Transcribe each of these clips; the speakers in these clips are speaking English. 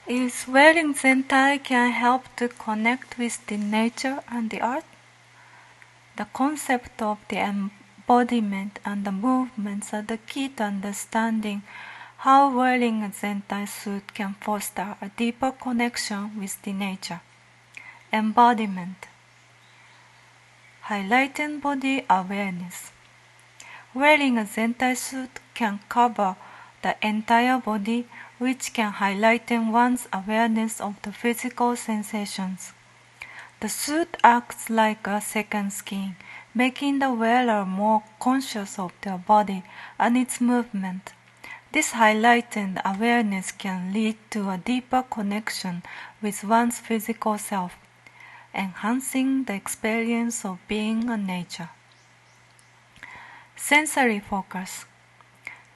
Is wearing Zentai can help to connect with the nature and the earth? The concept of the embodiment and the movements are the key to understanding how wearing a Zentai suit can foster a deeper connection with the nature. Embodiment. Heightened Body Awareness. Wearing a Zentai suit can cover the entire body, which can heighten one's awareness of the physical sensations. The suit acts like a second skin, making the wearer more conscious of their body and its movement. This heightened awareness can lead to a deeper connection with one's physical self, enhancing the experience of being in nature. Sensory focus.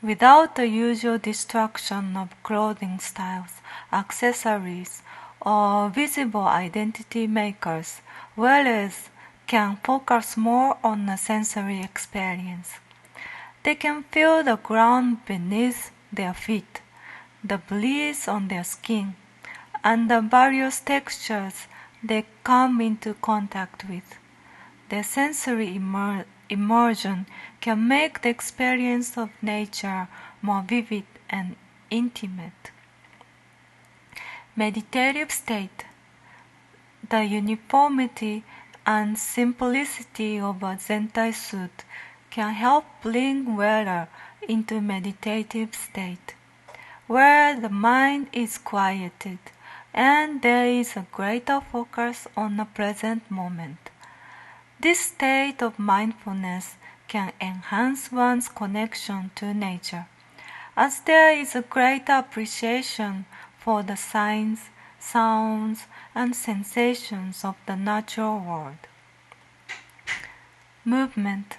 Without the usual distraction of clothing styles, accessories, or visible identity makers, wearers can focus more on a sensory experience. They can feel the ground beneath their feet, the breeze on their skin, and the various textures they come into contact with. Their sensory immersion can make the experience of nature more vivid and intimate. Meditative state. The uniformity and simplicity of a Zentai suit can help bring wearer into meditative state, where the mind is quieted and there is a greater focus on the present moment. This state of mindfulness can enhance one's connection to nature, as there is a greater appreciation for the signs, sounds, and sensations of the natural world. Movement,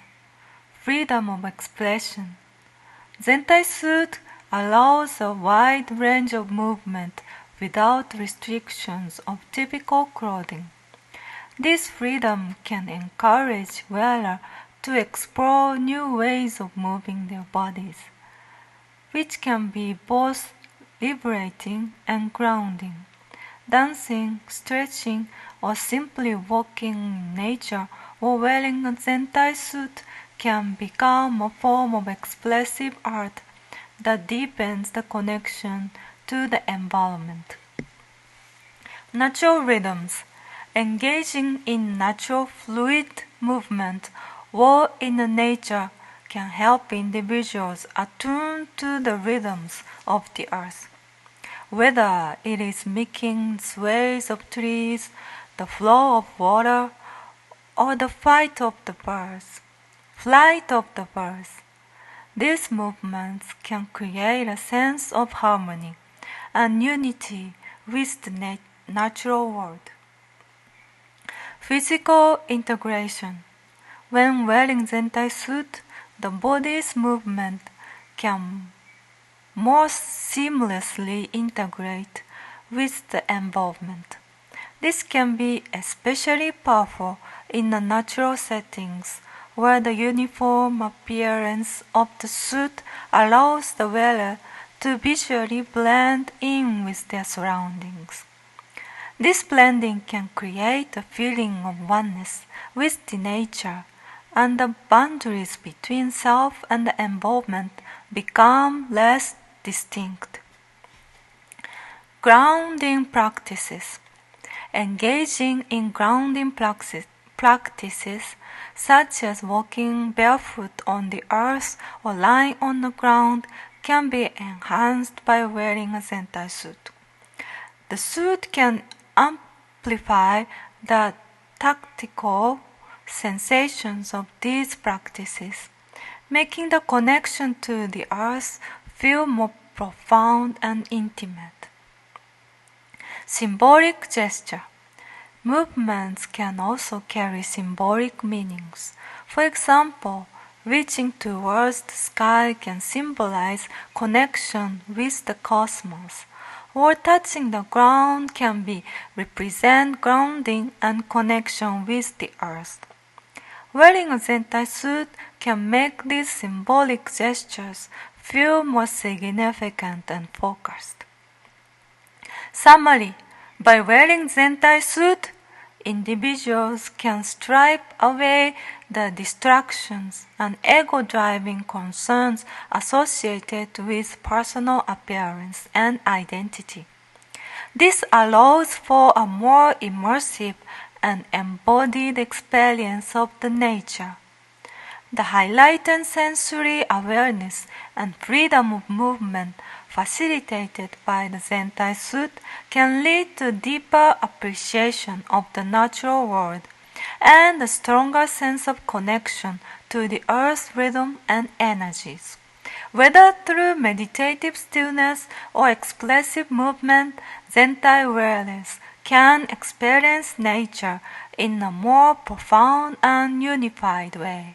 freedom of expression. Zentai suit allows a wide range of movement without restrictions of typical clothing. This freedom can encourage wearers to explore new ways of moving their bodies, which can be both liberating and grounding. Dancing, stretching, or simply walking in nature or wearing a Zentai suit can become a form of expressive art that deepens the connection to the environment. Natural rhythms. Engaging in natural fluid movement or in nature can help individuals attune to the rhythms of the earth. Whether it is mimicking sways of trees, the flow of water, or the flight of the birds, these movements can create a sense of harmony and unity with the natural world. Physical integration. When wearing Zentai suit, the body's movement can more seamlessly integrate with the environment. This can be especially powerful in the natural settings where the uniform appearance of the suit allows the wearer to visually blend in with their surroundings. This blending can create a feeling of oneness with the nature, and the boundaries between self and the environment become less distinct. Grounding practices. Engaging in grounding practices such as walking barefoot on the earth or lying on the ground can be enhanced by wearing a Zentai suit. The suit can amplify the tactile sensations of these practices, making the connection to the earth feel more profound and intimate. Symbolic gesture. Movements can also carry symbolic meanings. For example, reaching towards the sky can symbolize connection with the cosmos, or touching the ground can represent grounding and connection with the earth. Wearing a Zentai suit can make these symbolic gestures feel more significant and focused. Summary: by wearing Zentai suit, individuals can stripe away the distractions and ego-driving concerns associated with personal appearance and identity. This allows for a more immersive and embodied experience of the nature. The heightened sensory awareness and freedom of movement facilitated by the Zentai suit can lead to deeper appreciation of the natural world and a stronger sense of connection to the earth's rhythm and energies. Whether through meditative stillness or expressive movement, Zentai wearers can experience nature in a more profound and unified way.